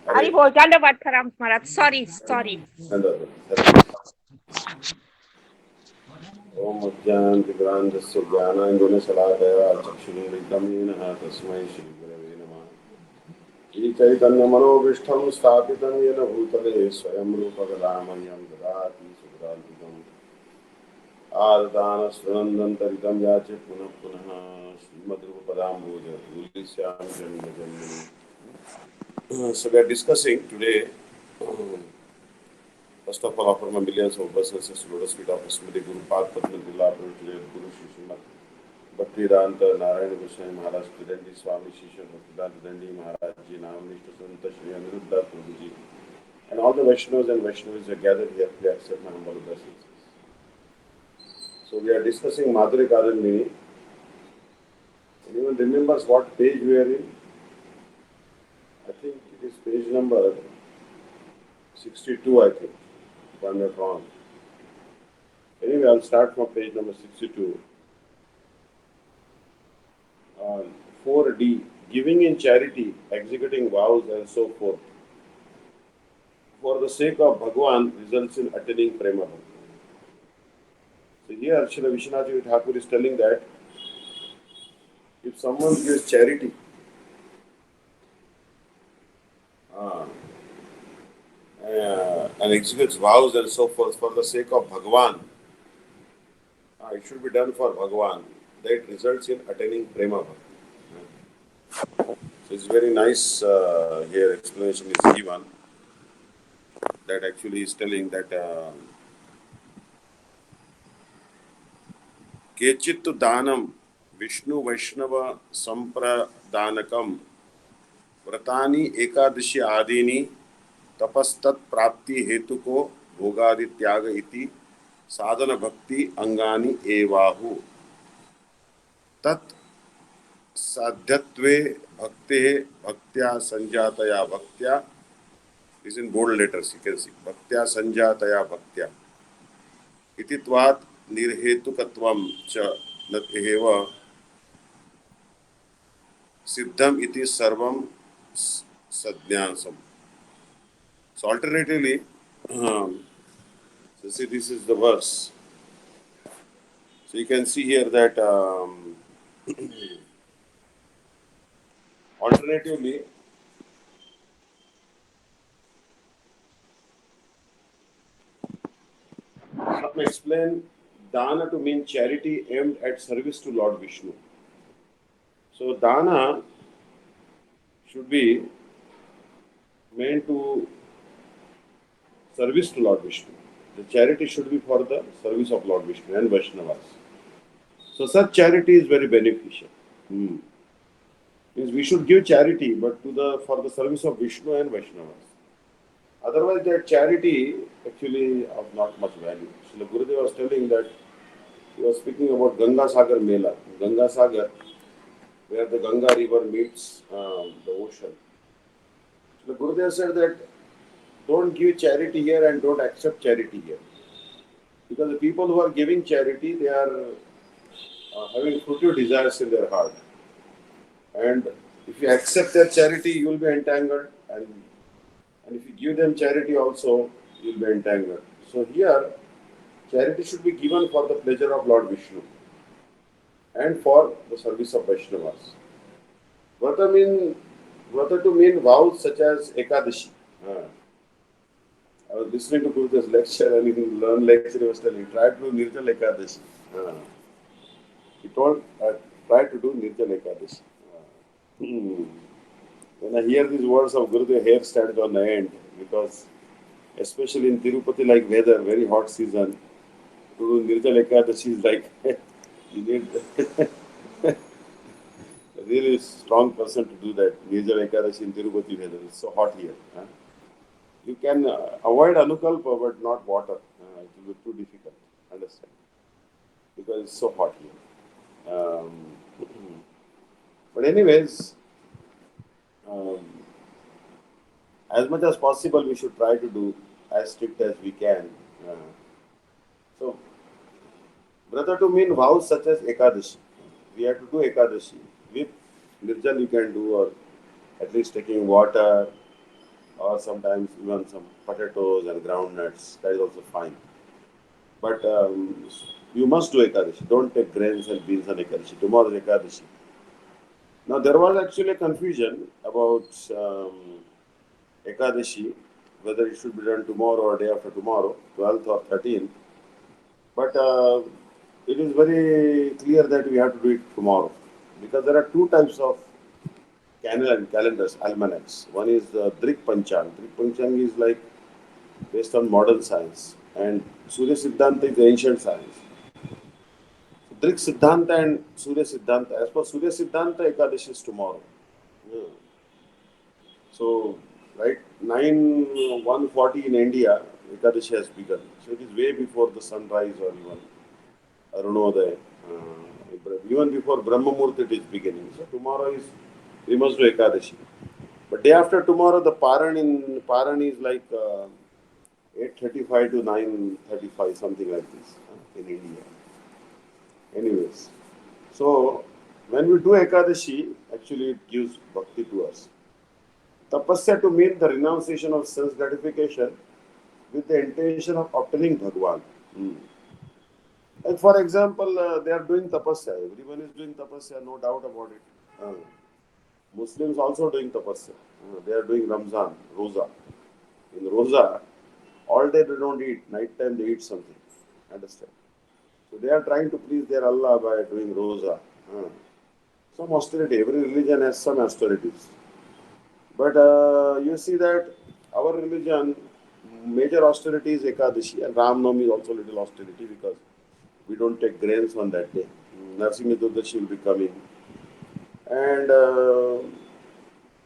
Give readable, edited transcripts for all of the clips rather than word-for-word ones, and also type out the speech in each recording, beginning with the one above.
हरि बोल दंडवत प्रणाम महाराज सॉरी सॉरी ओम अज्ञानतिग्रान्धस्य ज्ञानाञ्जनशलाकया चक्षुरुन्मिलितं येन तस्मै श्रीगुरवे नमः। श्रीचैतन्यमनोभीष्टं स्थापितं येन भूतले स्वयं रूपकदामह्यं ददाति सुखदान्तिकम् आददानस्वनन्दन्तरितं याचे पुनः पुनः श्रीमद्रूपपदाम्बोजभूलिस्यां जन्मजन्मनि। So we are discussing today. First of all, offer my millions of blessings to Lotus feet of Smriti Guru Pad Padma Dila Prabhupada Guru Shri Srimad Bhaktivedanta Narayana Goswami Maharaj Dandi Swami Shri Bhaktivedanta Dandi Maharaj Ji Namanishta Santa Shri Aniruddha Prabhuji and all the Vaishnavas and Vaishnavis are gathered here to accept my humble blessings. So we are discussing Madhuri Kadambini. Anyone remembers what page we are in? I think it is page number 62, I think, if I am not wrong. Anyway, I'll start from page number 62. 4D, giving in charity, executing vows and so forth. For the sake of Bhagwan results in attaining Prema Bhakti. So here Srila Vishwanath Thakur is telling that if someone gives charity, and executes vows and so forth for the sake of Bhagwan, it should be done for Bhagwan. That results in attaining Prema Bhakti. So it's very nice here explanation is given that actually is telling that Kechittu Danam Vishnu Vaishnava Sampradanakam Vratani Ekadashi Adini Tapastat Prapti Hetuko Bhogadityaga Iti Sadhana Bhakti Angani Evahu Tat Sadhyatve Bhakte Bhaktya Sanjataya Bhaktya is in bold letters, you can see. Bhaktya Sanjataya Bhaktya Ititvat Nirhetukatvam Cha Nat Eva Siddham Iti Sarvam Sadnyansam. So alternatively, so see this is the verse. So you can see here that alternatively, some explain dana to mean charity aimed at service to Lord Vishnu. So dana should be meant to service to Lord Vishnu. The charity should be for the service of Lord Vishnu and Vaishnavas. So such charity is very beneficial. Means we should give charity, but for the service of Vishnu and Vaishnavas. Otherwise, that charity actually of not much value. So the Gurudev was telling that he was speaking about Ganga Sagar Mela. Ganga Sagar, where the Ganga river meets the ocean. So the Gurudev said that don't give charity here and don't accept charity here. Because the people who are giving charity, they are having fruitive desires in their heart. And if you accept their charity, you will be entangled. And if you give them charity also, you will be entangled. So here, charity should be given for the pleasure of Lord Vishnu and for the service of Vaishnavas. Vrata to mean vows such as Ekadashi. I was listening to Gurudev's lecture and in learn lecture he was telling, try to do Nirjal Ekadashi. He told, try to do Nirjal Ekadashi. When I hear these words of Gurudev, hair stands on the end because especially in Tirupati like weather, very hot season, to do Nirjal Ekadashi is like you need a really strong person to do that. Nirjal Ekadashi in Tirupati weather. It's so hot here. You can avoid Anukalpa but not water. It will be too difficult. Understand? Because it's so hot here. But anyways, as much as possible we should try to do as strict as we can. So, brother to mean vows such as Ekadashi. We have to do Ekadashi. With Nirjal you can do or at least taking water or sometimes even some potatoes and groundnuts. That is also fine. But you must do Ekadashi. Don't take grains and beans on Ekadashi. Tomorrow is Ekadashi. Now, there was actually a confusion about Ekadashi, whether it should be done tomorrow or day after tomorrow, 12th or 13th. But it is very clear that we have to do it tomorrow because there are two types of calendars, almanacs. One is the Drik Panchang. Drik Panchang is like based on modern science, and Surya Siddhanta is ancient science. Drik Siddhanta and Surya Siddhanta. As per Surya Siddhanta, Ekadashi is tomorrow. Yeah. So, right, 9:140 in India, Ekadashi has begun. So it is way before the sunrise or even Arunodaya. Even before Brahma Murti it is beginning. So tomorrow is, we must do Ekadashi. But day after tomorrow, the Paran is like 8:35 to 9:35, something like this in India. Anyways, so when we do Ekadashi, actually it gives bhakti to us. Tapasya to mean the renunciation of sense gratification with the intention of obtaining Bhagwan. Like for example, they are doing tapasya. Everyone is doing tapasya, no doubt about it. Muslims also doing tapasya. They are doing Ramzan, Roza. In Roza, all day they don't eat. Night time they eat something. Understand? So they are trying to please their Allah by doing Roza. Some austerity. Every religion has some austerities. But you see that our religion, major austerity is Ekadashi, and Ram Navami is also little austerity because we don't take grains on that day. Narsimha Durdashi will be coming. And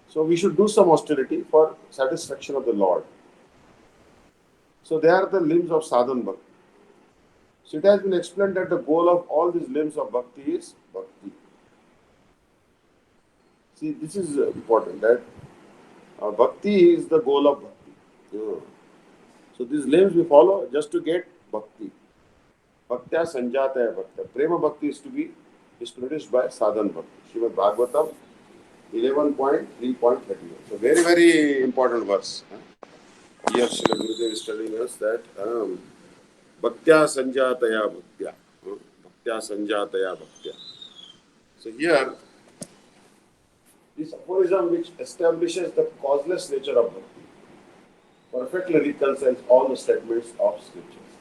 so we should do some austerity for satisfaction of the Lord. So they are the limbs of sadhan bhakti. So it has been explained that the goal of all these limbs of bhakti is bhakti. See, this is important that bhakti is the goal of bhakti. Yeah. So these limbs we follow just to get bhakti. Bhaktya sanjataya bhaktya. Prema bhakti is produced by sadhan bhakti. Srimad Bhagavatam 11.3.31. So very, very important verse. Here Srila Gurudev is telling us that bhaktya sanjataya bhaktya. Bhaktya sanjataya bhaktya. So here, this aphorism which establishes the causeless nature of bhakti perfectly reconciles all the statements of scriptures.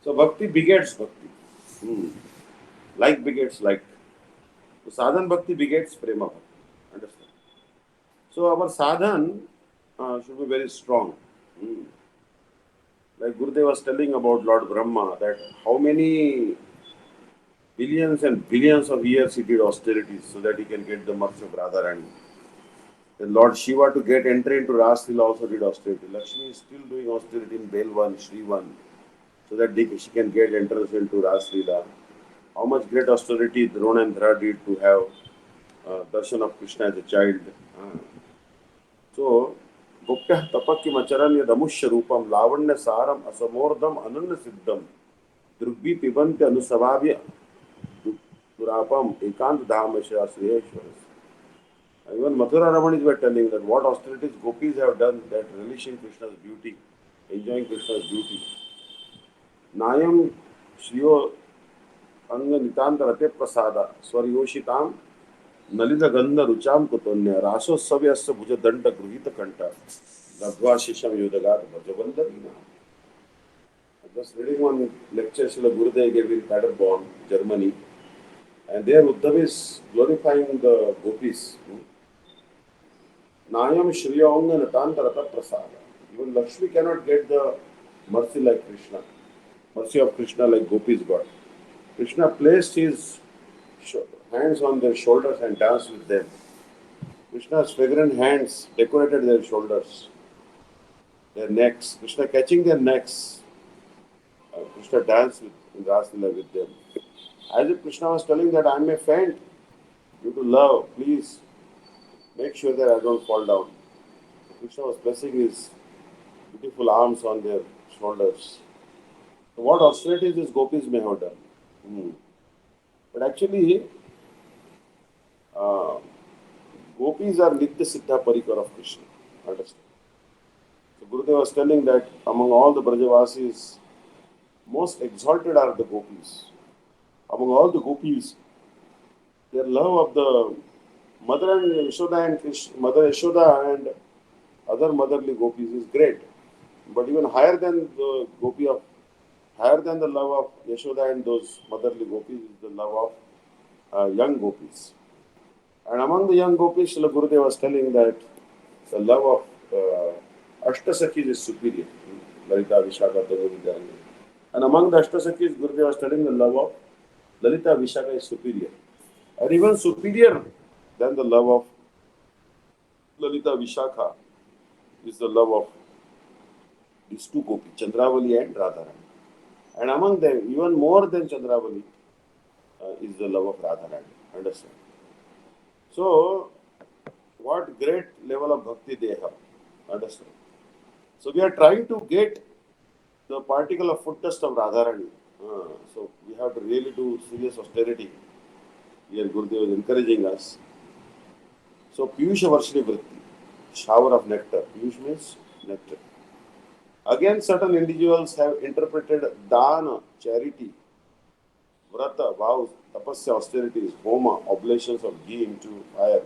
So bhakti begets bhakti. Like begets like. So sadhan bhakti begets prema bhakti. Understand? So our sadhan should be very strong. Like Gurudev was telling about Lord Brahma, that how many billions and billions of years he did austerities so that he can get the mercy of Radharani. Then Lord Shiva to get entry into Rasleela also did austerity. Lakshmi is still doing austerity in Belvan, Shrivan, so that she can get entrance into Rasleela. How much great austerity Drona and Dhara did to have darshan of Krishna as a child. So, Gupta Tapakim Acharan Yadamushya Rupam Lavanya Saram Asamordam Ananda Siddham Drugbi Pibante Anusavabhya Durapam Ekant Dhamasya Sriyeshwaras. Even Mathura Ramanis were telling that what austerities gopis have done, that relishing Krishna's beauty, enjoying Krishna's beauty. Nayam Shriyo Anga Nitanta Rate Prasada Swaryoshitam Nalita Gandha Rucham Kutonya Raso Savyasya Bhuja Danta Gruhita Kanta Dadva Shisham Yudagat Bhajabandharina. Just reading one lecture Srila Gurudev gave in Paderborn, Germany, and there Uddhav is glorifying the gopis. Nayam Shriyanga Natantarata Prasada. Even Lakshmi cannot get the mercy like Krishna, mercy of Krishna like gopis got. Krishna placed his hands on their shoulders and danced with them. Krishna's fragrant hands decorated their shoulders, their necks. Krishna catching their necks. Krishna danced in Rasleela with them. As if Krishna was telling that I may faint due to love, please make sure that I don't fall down. Krishna was placing his beautiful arms on their shoulders. So what austerities these gopis may have done. But actually, gopis are Nitya Siddha Parikar of Krishna. Understand? Gurudeva was telling that among all the Brajavasis, most exalted are the gopis. Among all the gopis, their love of the mother and Yashoda and Krishna, Mother Yashoda and other motherly gopis is great. But even higher than the gopi of higher than the love of Yashoda and those motherly gopis is the love of young gopis. And among the young gopis, Srila Gurudev was telling that the love of Ashtasakis is superior. Lalita, Vishaka, Tanuri, and among the Ashtasakis, Gurudev was telling the love of Lalita Vishaka is superior. And even superior than the love of Lalita Vishaka is the love of these two gopis, Chandravali and Radharani. And among them, even more than Chandravali, is the love of Radharani. Understand? So, what great level of bhakti they have. Understand? So, we are trying to get the particle of foot dust of Radharani. So, we have to really do serious austerity. Here, Gurudev is encouraging us. So, Piyusha Varshini Vritti, shower of nectar. Piyush means nectar. Again, certain individuals have interpreted dana, charity, vrata, vows, tapasya, austerities, homa, oblations of ghee into fire,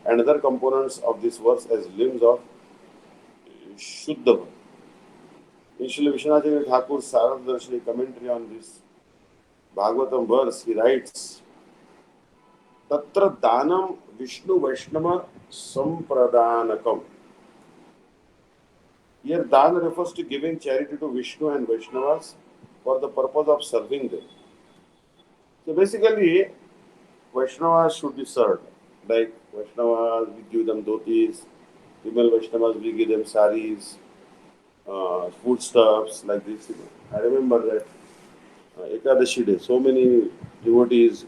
and other components of this verse as limbs of Shuddha. In Srila Vishwanath Thakur's Saradadarshini commentary on this Bhagavatam verse, he writes, Tatra Danam Vishnu Vaishnava Sampradanakam. Here, Dana refers to giving charity to Vishnu and Vaishnavas for the purpose of serving them. So basically, Vaishnavas should be served. Like Vaishnavas, we give them dhotis, female Vaishnavas, we give them saris, foodstuffs, like this. I remember that Ekadashi day, so many devotees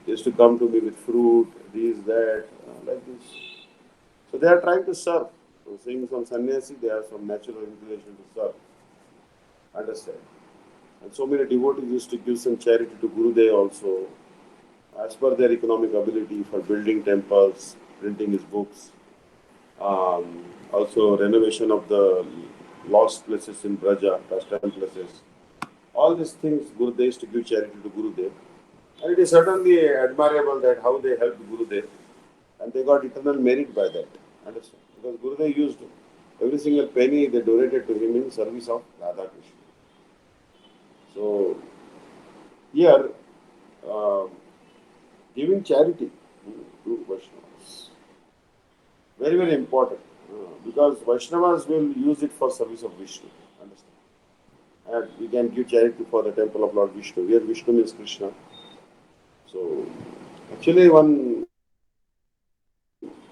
used to come to me with fruit, this, that, like this. So they are trying to serve. So saying some sannyasi, they have some natural inclination to serve. Understand? And so many devotees used to give some charity to Gurudev also, as per their economic ability for building temples, printing his books, also renovation of the lost places in Braja, pastime places. All these things Gurudev used to give charity to Gurudev. And it is certainly admirable that how they helped Gurudev and they got eternal merit by that. Understand? Because Gurudev used every single penny they donated to him in service of Radha Krishna. So, here, giving charity to Vaishnavas, very, very important. Because Vaishnavas will use it for service of Vishnu. Understand? And we can give charity for the temple of Lord Vishnu. Here Vishnu means Krishna. So, actually one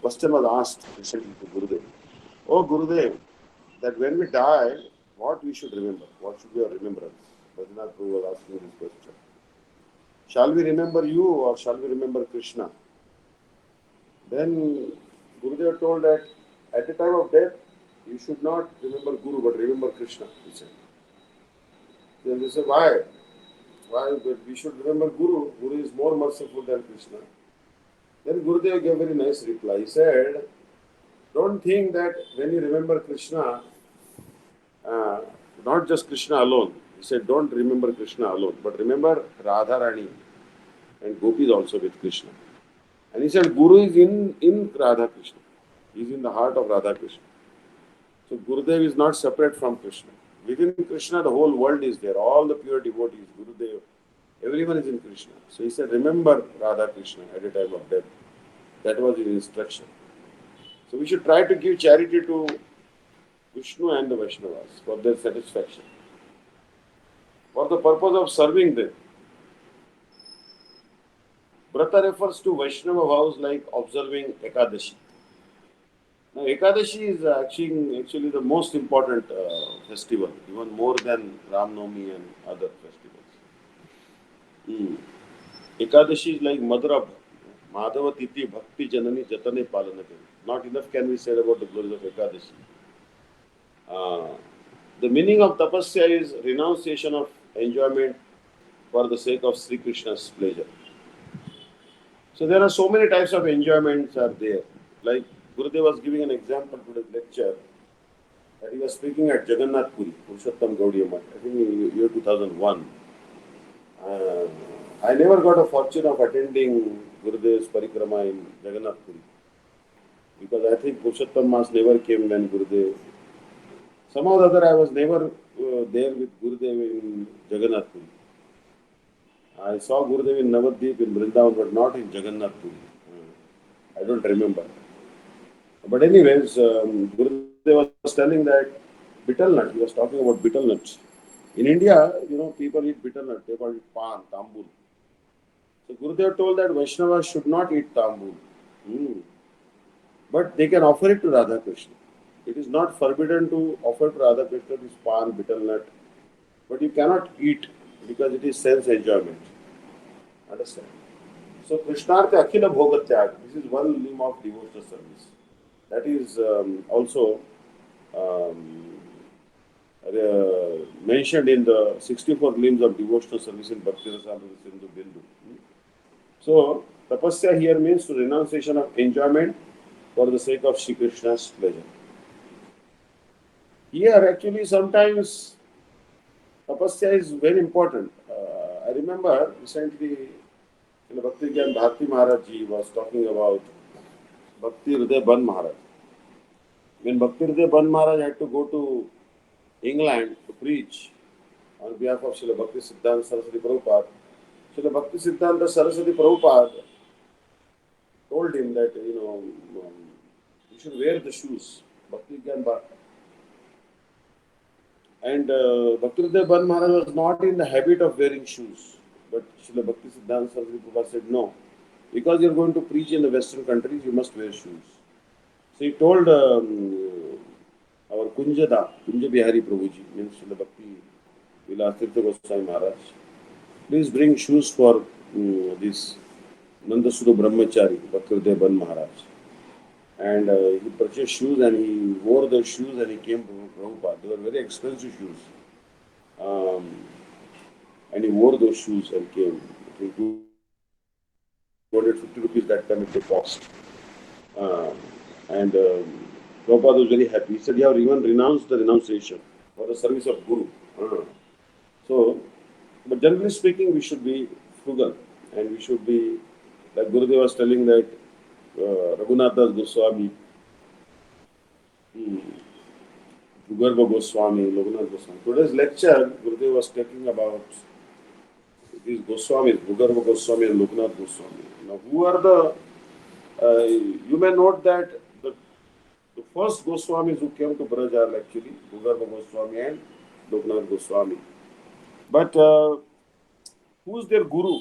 question was asked recently to Gurudev. Oh Gurudev, that when we die, what we should remember? What should be our remembrance? Bhajanath Prabhu was asking this question. Shall we remember you or shall we remember Krishna? Then Gurudev told that at the time of death, you should not remember Guru but remember Krishna, he said. Then they said, why? Why? But we should remember Guru. Guru is more merciful than Krishna. Then Gurudev gave a very nice reply. He said, don't think that when you remember Krishna, not just Krishna alone. He said, don't remember Krishna alone, but remember Radharani and Gopis also with Krishna. And he said, Guru is in Radha Krishna. He is in the heart of Radha Krishna. So Gurudev is not separate from Krishna. Within Krishna, the whole world is there. All the pure devotees, Gurudev, everyone is in Krishna. So he said, remember Radha Krishna at the time of death. That was his instruction. So we should try to give charity to Vishnu and the Vaishnavas for their satisfaction, for the purpose of serving them. Vrata refers to Vaishnava vows like observing Ekadashi. Now, Ekadashi is actually the most important festival, even more than Ram Navami and other festivals. Ekadashi is like mother of Madhava Titi Bhakti Janani Jatane Palanake. Not enough can be said about the glories of Ekadashi. The meaning of tapasya is renunciation of enjoyment for the sake of Sri Krishna's pleasure. So there are so many types of enjoyments are there. Like Gurudev was giving an example to the lecture. that he was speaking at Jagannath Puri, Purushottam Gaudiya Math, I think in year 2001. Uh, I never got a fortune of attending Gurudev's Parikrama in Jagannath Puri because I think Purushottam Mas never came when Gurudev. Somehow or other, I was never there with Gurudev in Jagannath Puri. I saw Gurudev in Navadvip in Vrindavan, but not in Jagannath Puri. I don't remember. But anyways, Gurudev was telling that betel nut. He was talking about betel nuts. In India, people eat betel nut. They call it pan, tambul. So Gurudev told that Vaishnavas should not eat tambul. Hmm. But they can offer it to Radha Krishna. It is not forbidden to offer to Radha Krishna this pan, betel nut. But you cannot eat because it is sense enjoyment. Understand? So Krishnartha Akhila Bhogatyag. This is one limb of devotional service. That is also um, mentioned in the 64 limbs of devotional service in Bhakti Rasamrita Sindhu Bindu. So, tapasya here means renunciation of enjoyment for the sake of Sri Krishna's pleasure. Here, actually, sometimes tapasya is very important. I remember recently, Bhakti Gyan Bharti Maharaj Ji was talking about Bhakti Hriday Ban Maharaj. When Bhakti Hriday Ban Maharaj had to go to England to preach on behalf of Srila Bhakti Siddhanta Saraswati Prabhupada, Srila Bhakti Siddhanta Saraswati Prabhupada told him that, you should wear the shoes. Bhakti Gyan Bharti. And Bhaktivedanta Ban Maharaj was not in the habit of wearing shoes. But Srila Bhakti Siddhanta Saraswati Prabhupada said, no, because you're going to preach in the Western countries, you must wear shoes. So he told our Kunja Bihari Prabhuji, means Srila Bhakti Vilas Tirtha Goswami Maharaj, please bring shoes for this Nandasuda Brahmachari, Bhaktivedanta Ban Maharaj. And he purchased shoes and he wore those shoes and he came to Prabhupada. They were very expensive shoes. And he wore those shoes and came. I think 250 rupees that time it they cost. And Prabhupada was very happy. He said, you have even renounced the renunciation for the service of Guru. So, but generally speaking, we should be frugal and we should be, like Gurudev was telling that Raghunath Das Goswami, Bhugarva Goswami, Raghunath Goswami. Today's lecture, Gurudev was talking about these Goswamis, Bhugarva Goswami and Loknath Goswami. Now, who are the, you may note that the first Goswamis who came to Braj are actually Bhugarva Goswami and Loknath Goswami. But who's their guru?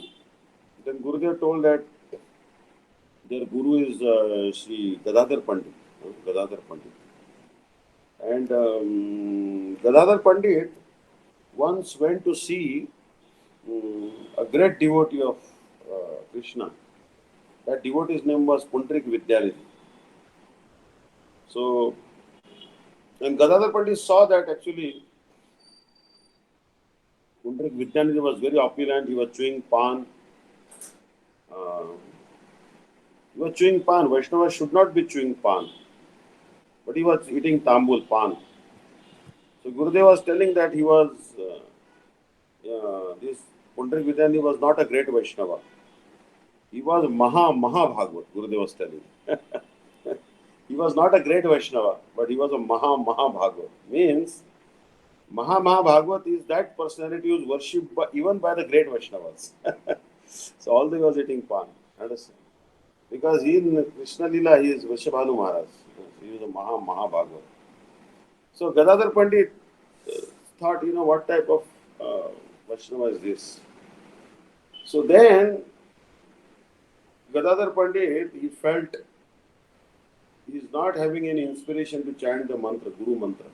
Then Gurudev told that their guru is Sri Gadadhar Pandit. Gadadhar Pandit. And Gadadhar Pandit once went to see a great devotee of Krishna. That devotee's name was Pundrik Vidyanidhi. So, and Gadadhar Pandit saw that actually Pundrik Vidyanidhi was very opulent. He was chewing pan. Vaishnava should not be chewing pan. But he was eating tambul, pan. So Gurudev was telling that he was, this Pundrik Vidyanidhi was not a great Vaishnava. He was Maha Bhagavad, Gurudev was telling. He was not a great Vaishnava, but he was a Maha Bhagavad. Means, Maha Bhagavad is that personality who is worshipped even by the great Vaishnavas. So although he was eating pan, understand? Because in Krishna Lila, he is Vrishabhanu Maharaj. He was a Maha Bhagavad. So Gadadhar Pandit thought, what type of Vaishnava is this? So then, Gadadhar Pandit, he felt he is not having any inspiration to chant the mantra, Guru mantra,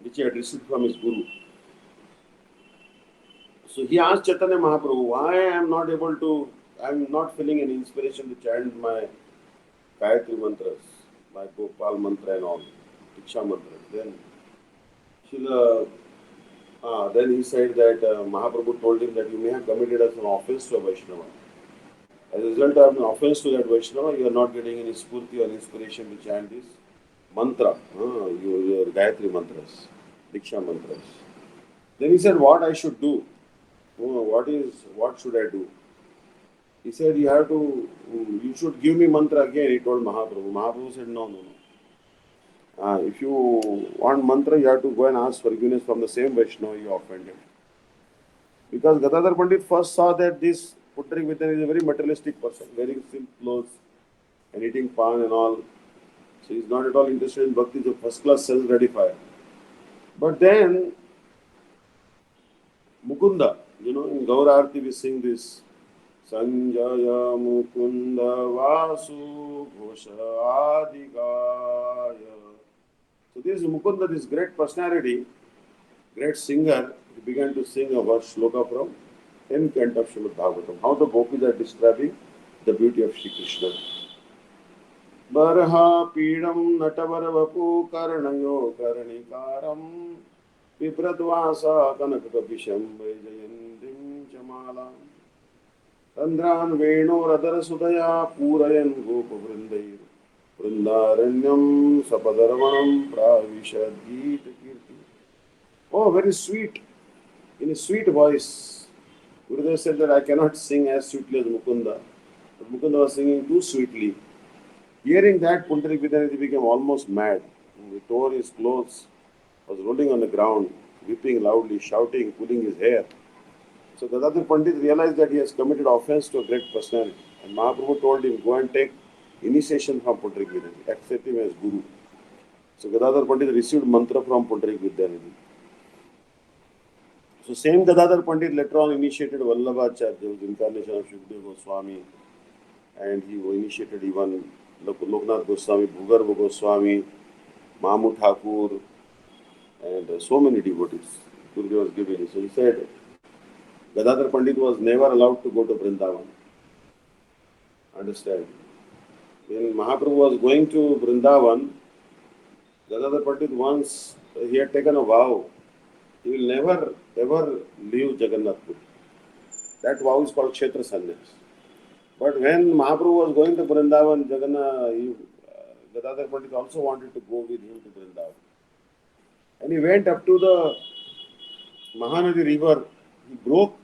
which he had received from his Guru. So he asked Chaitanya Mahaprabhu, why I am not feeling any inspiration to chant my Gayatri mantras, my Gopal mantra and all, Diksha mantra. Then he said that Mahaprabhu told him that you may have committed as an offense to a Vaishnava. As a result of an offense to that Vaishnava, you are not getting any spurti or inspiration to chant this mantra, your Gayatri mantras, Diksha mantras. Then he said, what I should do? What should I do? He said, you should give me mantra again, he told Mahaprabhu. Mahaprabhu said, no, no, no. If you want mantra, you have to go and ask forgiveness from the same Vaishnava you offended. Because Gadadhar Pandit first saw that this Puttrik Vidyan is a very materialistic person, wearing silk clothes and eating pan and all. So he's not at all interested in bhakti, he's a first class self gratifier. But then Mukunda, in Gaura Arti we sing this Sanjaya Mukunda Vasu Ghosha Adigaya. So this Mukunda, this great personality, great singer, he began to sing a verse shloka from 10th canto of Srimad Bhagavatam. How the gopis are describing the beauty of Shri Krishna. Barha Pidam Natavara Karanayo Karanikaram Vibradvasa Kanakapisham Vajayandim Chamala Tandran Veno Radara Sudaya Purayan Gopa Vrindair Vrindaranyam Sapadarvanam Pravishad Gita Kirti. Oh, very sweet, in a sweet voice. Gurudev said that I cannot sing as sweetly as Mukunda. But Mukunda was singing too sweetly. Hearing that, Pundarik Vidyanidhi became almost mad. He tore his clothes, was rolling on the ground, weeping loudly, shouting, pulling his hair. So Gadadhar Pandit realized that he has committed offense to a great personality. And Mahaprabhu told him, go and take initiation from Pundarik Vidyanidhi, accept him as Guru. So Gadadhar Pandit received mantra from Pundarik Vidyanidhi. So same Gadadhar Pandit later on initiated Vallabhacharya, who was incarnation of Shukdev Goswami, and he initiated even Loknath Goswami, Bhugarva Goswami, Mamu Thakur, and so many devotees. Gurudev was giving. So he said, Gadadhar Pandit was never allowed to go to Vrindavan. Understand? When Mahaprabhu was going to Vrindavan, Gadadhar Pandit once, he had taken a vow. He will never ever leave Jagannath Puri. That vow is called Kshetra Sannyas. But when Mahaprabhu was going to Vrindavan, Gadadhar Pandit also wanted to go with him to Vrindavan. And he went up to the Mahanadi river. He broke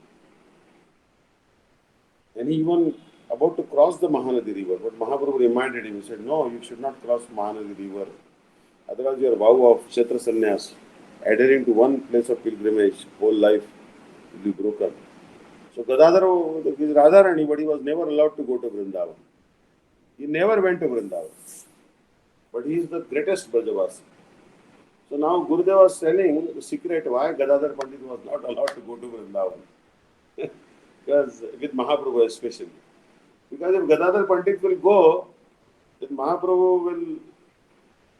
and he even about to cross the Mahanadi river. But Mahaprabhu reminded him, he said, no, you should not cross Mahanadi river. Otherwise your vow of Kshetra Sannyas, adhering to one place of pilgrimage, whole life will be broken. So Gadadhar is Radharani, but he was never allowed to go to Vrindavan. He never went to Vrindavan. But he is the greatest Brajavasi. So now Gurudev was telling the secret why Gadadhar Pandit was not allowed to go to Vrindavan. Because with Mahaprabhu especially. Because if Gadadhar Pandit will go, then Mahaprabhu will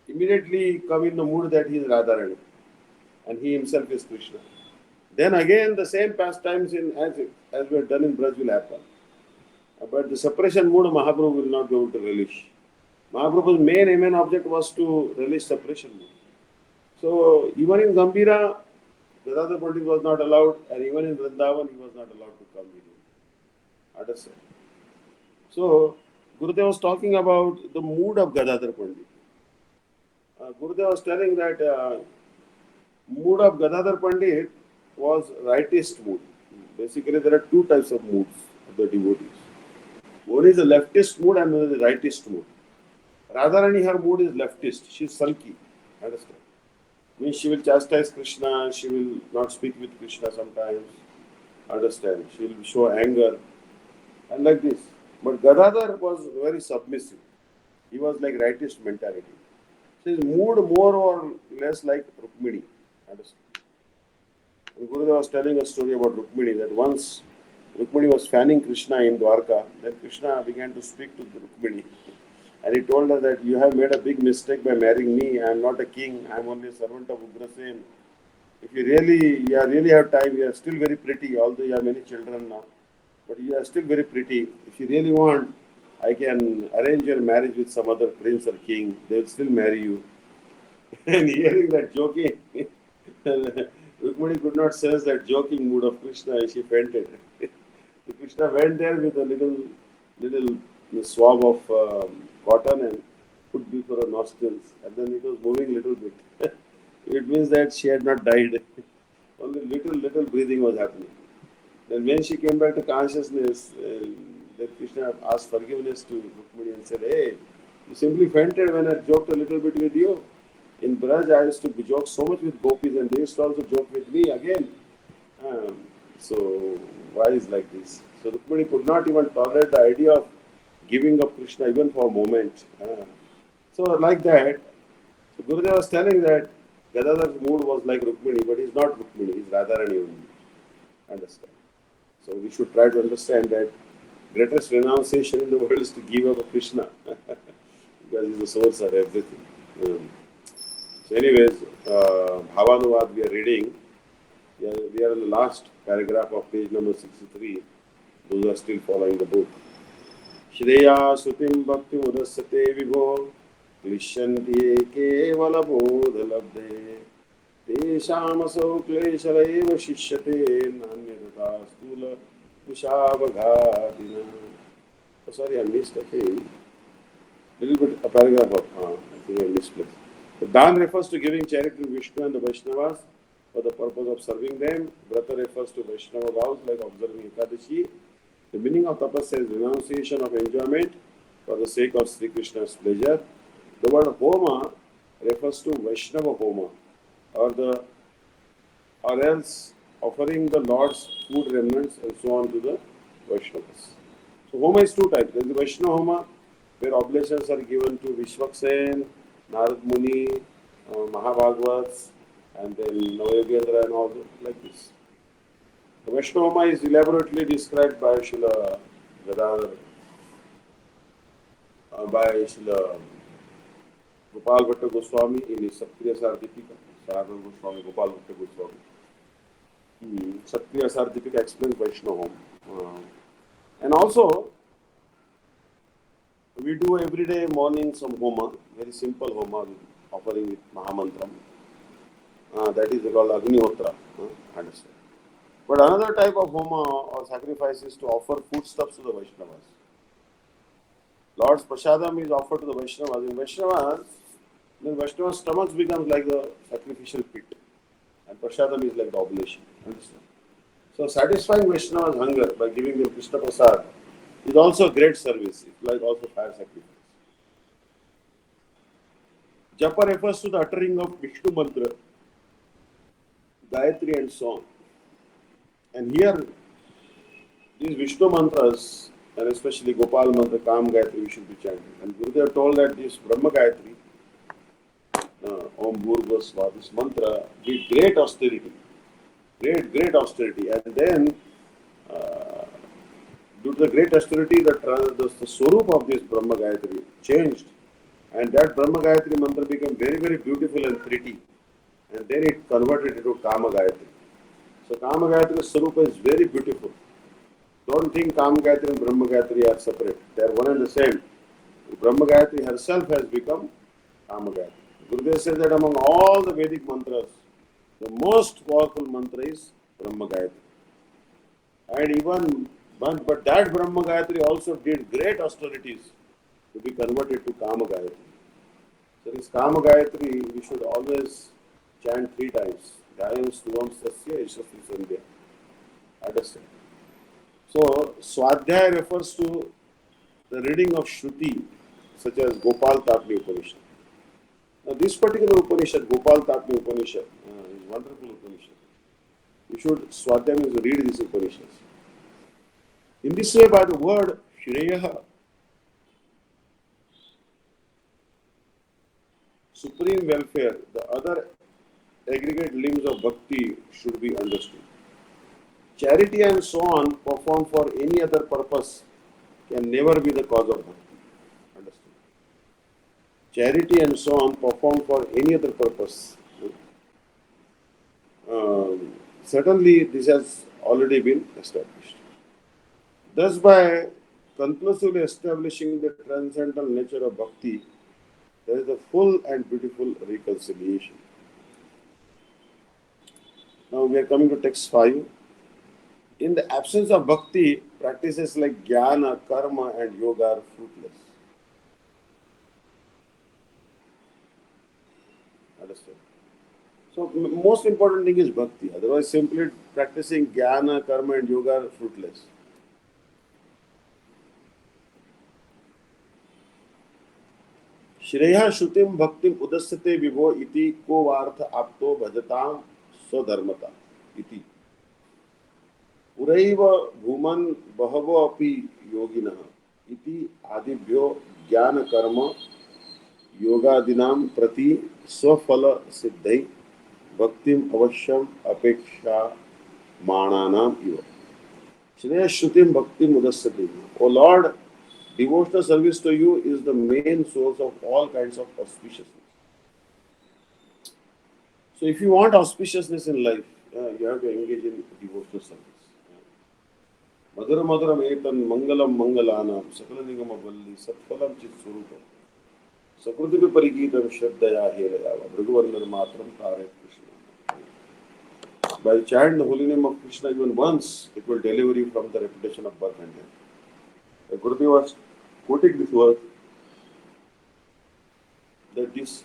immediately come in the mood that he is Radharani and he himself is Krishna. Then again the same pastimes as we have done in Braj will happen. But the separation mood Mahaprabhu will not be able to relish. Mahaprabhu's main object was to relish separation mood. So even in Gambhira, Gadadhar Pandit was not allowed, and even in Vrindavan he was not allowed to come with him. Understand? So Gurudev was talking about the mood of Gadadhar Pandit. Gurudev was telling that mood of Gadadhar Pandit was rightist mood. Basically, there are two types of moods of the devotees. One is the leftist mood and one is the rightist mood. Radharani, her mood is leftist. She is sulky. Understand? Means she will chastise Krishna, she will not speak with Krishna sometimes. Understand? She will show anger and like this. But Gadadhar was very submissive. He was like rightist mentality. So his mood more or less like Rukmini. Understand? And Gurudev was telling a story about Rukmini, that once Rukmini was fanning Krishna in Dwarka, then Krishna began to speak to Rukmini. And he told her that you have made a big mistake by marrying me. I am not a king. I am only a servant of Ugrasen. If you really have time, you are still very pretty, although you have many children now. But you are still very pretty. If you really want, I can arrange your marriage with some other prince or king. They will still marry you. And hearing that joking, Rukmini could not sense that joking mood of Krishna and she fainted. Krishna went there with a little swab of cotton and put before her nostrils, and then it was moving little bit. It means that she had not died. Only little breathing was happening. Then when she came back to consciousness, then Krishna asked forgiveness to Rukmini and said, "Hey, you simply fainted when I joked a little bit with you. In Braj, I used to joke so much with gopis, and they used to also joke with me again. Um, so why is like this?" So Rukmini could not even tolerate the idea of giving up Krishna even for a moment. So like that, so Gurudev was telling that Gadadhar's mood was like Rukmini, but he's not Rukmini, he's Radharani only. Understand? So we should try to understand that greatest renunciation in the world is to give up Krishna because he's the source of everything. So anyways, Bhavanuvad we are reading. We are in the last paragraph of page number 63. Those who are still following the book. Shreya Sutim Bhakti Udasate Vibho Klishyanti Kevala Bodha Labde Teshamaso Kleshalayeva Shishyate Nanyadata Stula Vishabhaghadina. Oh, sorry, I missed a page. Little bit a paragraph of, I think I misplaced. The Dan refers to giving charity to Vishnu and the Vaishnavas for the purpose of serving them. Vrata refers to Vaishnava vows like observing Ekadashi. The meaning of tapasya is renunciation of enjoyment for the sake of Sri Krishna's pleasure. The word homa refers to Vaishnava homa, or else offering the Lord's food remnants and so on to the Vaishnavas. So homa is two types. There is the Vaishnava homa, where oblations are given to Vishwaksen, Narad Muni, Mahabhagavats, and then Navayogendra and all like this. The Vaishnava homa is elaborately described by Srila Gadadhar, by Srila Gopal Bhatta Goswami in his Satriya Sardipika. Sarada Goswami, Gopal Bhatta Goswami. Satriya Sardipika explains Vaishnava homa. And also, we do every day morning some homa, very simple homa, offering with Mahamantram. That is called Agnihotra. Understand? But another type of homa or sacrifice is to offer foodstuffs to the Vaishnavas. Lord's Prasadam is offered to the Vaishnavas. In Vaishnavas, then Vaishnavas' stomachs becomes like the sacrificial pit, and Prasadam is like the oblation. Understand? So satisfying Vaishnavas' hunger by giving them Krishna Prasad is also a great service. It's like also fire sacrifice. Japa refers to the uttering of Vishnu mantra, Gayatri and song. And here, these Vishnu mantras, and especially Gopal mantra, Kam Gayatri, we should be chanting. And Gurudev told that this Brahma Gayatri, Om Bhurva Sva, this mantra, with great austerity. Great austerity. And then, due to the great austerity, the swarup of this Brahma Gayatri changed. And that Brahma Gayatri mantra became very, very beautiful and pretty. And then it converted into Kama Gayatri. So Kama Gayatri Swarupa is very beautiful. Don't think Kama Gayatri and Brahma Gayatri are separate. They are one and the same. Brahma Gayatri herself has become Kama Gayatri. Gurudev says that among all the Vedic mantras, the most powerful mantra is Brahma Gayatri. And but that Brahma Gayatri also did great austerities to be converted to Kama Gayatri. So this Kama Gayatri we should always chant 3 times. Gayam Stuvam Sasya Ishasri Sandhya. Understand? So Swadhyaya refers to the reading of Shruti, such as Gopal Tapni Upanishad. Now this particular Upanishad, Gopal Tapni Upanishad, is a wonderful Upanishad. You should Swadhyaya means read these Upanishads. In this way, by the word Shreya, supreme welfare, the other aggregate limbs of bhakti should be understood. Charity and so on performed for any other purpose can never be the cause of bhakti. Understand? Charity and so on performed for any other purpose. Certainly this has already been established. Thus by conclusively establishing the transcendental nature of bhakti, there is a full and beautiful reconciliation. Now we are coming to text 5. In the absence of bhakti, practices like jnana, karma and yoga are fruitless. Understand? So most important thing is bhakti. Otherwise, simply practicing jnana, karma, and yoga are fruitless. Shreya श्रुतिम भक्तिम उदस्यते विभो इति को वार्थ आप्तो भजताम स्वधर्मता इति उरैव भूमन् बहवो अपि योगिनः इति आदिभ्यो ज्ञान कर्म योगादिनां प्रति स्वफल सिद्धै भक्तिम अवश्यम अपेक्षा माणानाम इव श्रेय श्रुतिम भक्तिम उदस्यते. O Lord, devotional service to you is the main source of all kinds of auspiciousness. So if you want auspiciousness in life, you have to engage in devotional service. Madhura madhuram etan mangalam mangalanam sakala nigama valli satphalam chit surupam sakruti parigitam shraddhaya herayava bhriguvarnar matram tare Krishna. By chanting the holy name of Krishna even once, it will deliver you from the reputation of birth and death. The Gurudev was quoting this word that this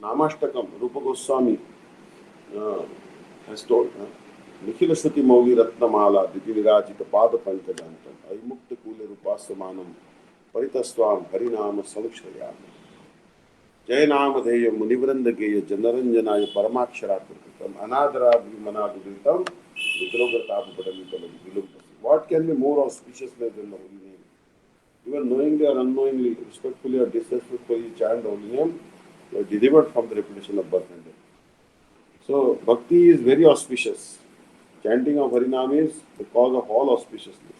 Namashtakam, Rupa Goswami has told, Nikhila Shruti Mauli Ratnamala, Diti Virajita Pada Panchadantam, Ayimukta Kule Rupasamanam, Paritaswam, Harinama Samshrayam, Jai Namadeya, Munivrandagaya, Janaranjanaya, Paramaksharakurtam, Anadara Vimanaduritam, Vikrogatapapadamitam. What can be more auspiciousness than the holy name? Even knowingly or unknowingly, respectfully or disrespectfully chant the holy name, you are delivered from the reputation of birth and death. So, bhakti is very auspicious. Chanting of Harinam is the cause of all auspiciousness.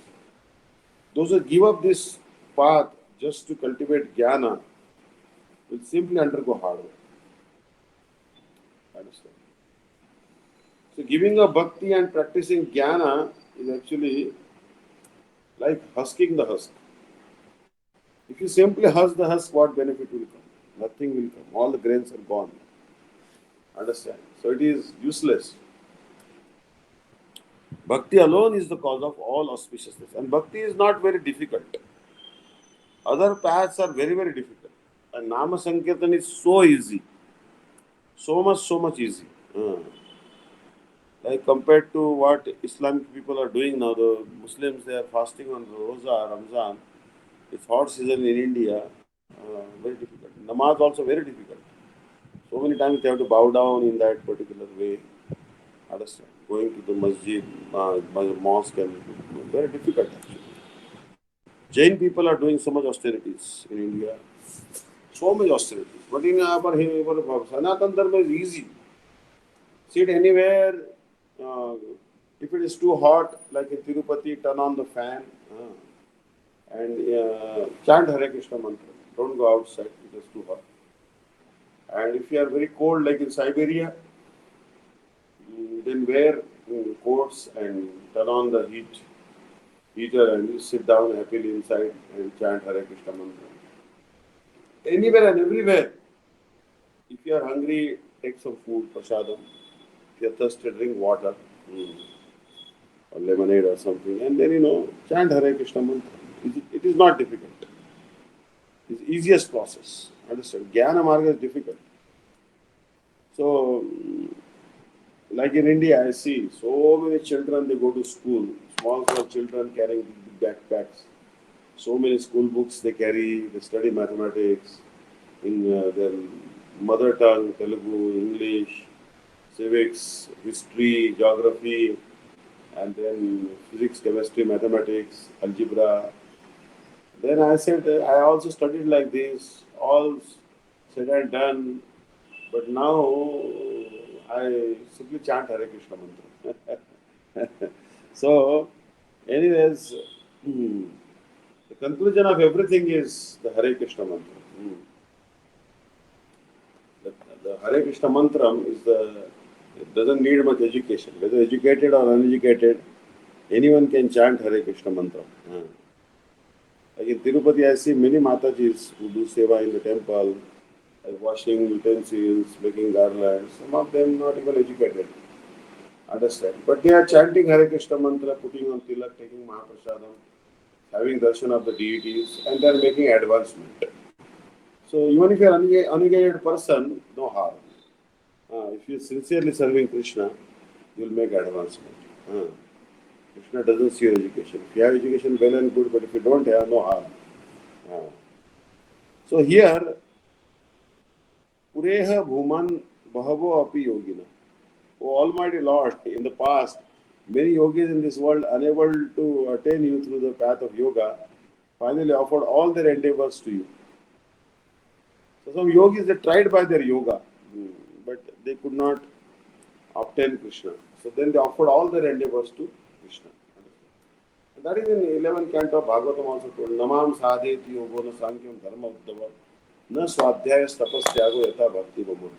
Those who give up this path just to cultivate jnana will simply undergo hard work. Understand? So, giving up bhakti and practicing jnana is actually like husking the husk. If you simply husk the husk, what benefit will come? Nothing will come. All the grains are gone. Understand? So it is useless. Bhakti alone is the cause of all auspiciousness. And bhakti is not very difficult. Other paths are very, very difficult. And Nama Sankirtan is so easy. So much easy. Like compared to what Islamic people are doing now, the Muslims, they are fasting on Roza, Ramzan. It's hot season in India, very difficult. Namaz also very difficult. So many times they have to bow down in that particular way. Understand? Going to the masjid, mosque, and very difficult actually. Jain people are doing so much austerities in India. So much austerities. But in our Sanatan Dharma is easy. Sit anywhere. If it is too hot, like in Tirupati, turn on the fan and chant Hare Krishna mantra. Don't go outside, it is too hot. And if you are very cold, like in Siberia, then wear coats and turn on the heater and you sit down happily inside and chant Hare Krishna mantra. Anywhere and everywhere. If you are hungry, take some food, prasadam. If you are thirsty, drink water or lemonade or something, and then chant Hare Krishna mantra. It is not difficult. It's the easiest process. Understand? Jnana Marga is difficult. So, like in India, I see so many children, they go to school, small children carrying big backpacks. So many school books they carry, they study mathematics in their mother tongue, Telugu, English, civics, history, geography, and then physics, chemistry, mathematics, algebra. Then I said, I also studied like this, all said and done, but now I simply chant Hare Krishna mantra. So, anyways, the conclusion of everything is the Hare Krishna mantra. The Hare Krishna mantra it doesn't need much education. Whether educated or uneducated, anyone can chant Hare Krishna mantra. Like in Tirupati, I see many Matajis who do seva in the temple, like washing utensils, making garlands. Some of them not even educated. Understand? But they are chanting Hare Krishna mantra, putting on tilak, taking Mahaprasadam, having darshan of the deities, and they are making advancement. So even if you are an uneducated person, no harm. If you're sincerely serving Krishna, you'll make advancement. Krishna doesn't see your education. If you have education, well and good, but if you don't have, no harm. So here, Pureha Bhuman Bahavo Api Yogina. O Almighty Lord, in the past, many yogis in this world, unable to attain you through the path of yoga, finally offered all their endeavors to you. So some yogis, they tried by their yoga, but they could not obtain Krishna. So then they offered all their endeavors to Krishna. And that is in 11th canto of Bhagavatam also told, Namam sadheti yogo na sankyam dharma uddhava na swadhyaya tapasyago yata bhakti vamur.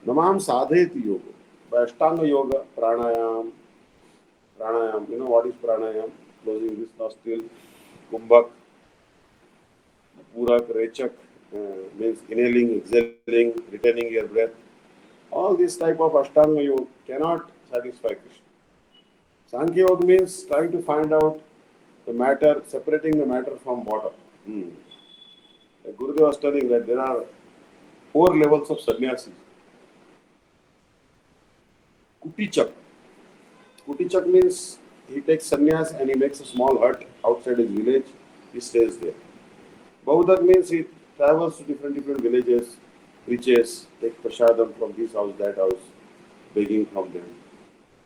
Namam sadheti yoga. By Ashtanga yoga, pranayam, you know what is pranayam? Closing this nostril, kumbhak, purak, rechak, means inhaling, exhaling, retaining your breath. All this type of Ashtanga yoga cannot satisfy Krishna. Sankhya yoga means trying to find out the matter, separating the matter from water. Like Gurudev was telling that there are 4 levels of sannyasis. Kutichak. Kutichak means he takes sannyas and he makes a small hut outside his village. He stays there. Baudak means he travels to different villages, preaches, takes prasadam from this house, that house, begging from them.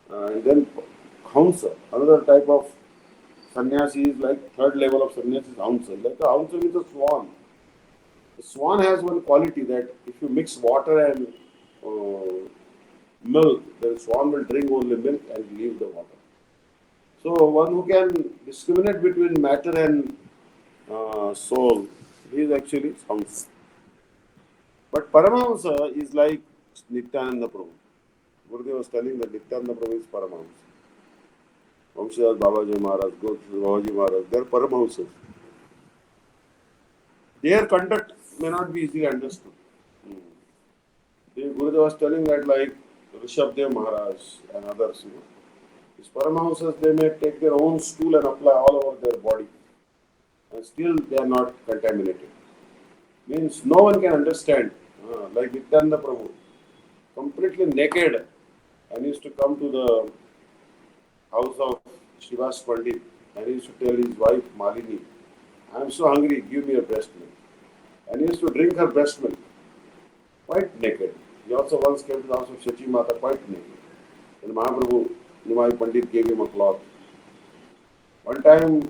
And then Hamsa, another type of sannyasi is like 3rd level of sannyasi is Hamsa. Like a Hamsa means a swan. The swan has one quality that if you mix water and milk, the swan will drink only milk and leave the water. So one who can discriminate between matter and soul, he is actually Hamsa. But Paramahamsa is like Nityananda Prabhu. Gurudev was telling that Nityananda Prabhu is Paramahamsa. Vamshidas Babaji Maharaj, Gopal Babaji Maharaj, they are Paramahamsas. Their conduct may not be easily understood. Gurudev was telling that like Rishabdev Maharaj and others, these Paramahamsas, they may take their own stool and apply all over their body and still they are not contaminated. Means no one can understand, like Nityananda Prabhu, completely naked and used to come to the house of Srivas Pandit and he used to tell his wife Malini, I am so hungry, give me a breast milk. And he used to drink her breast milk, quite naked. He also once came to the house of Shachi Mata quite naked. And Mahaprabhu, Nimai Pandit gave him a cloth. One time,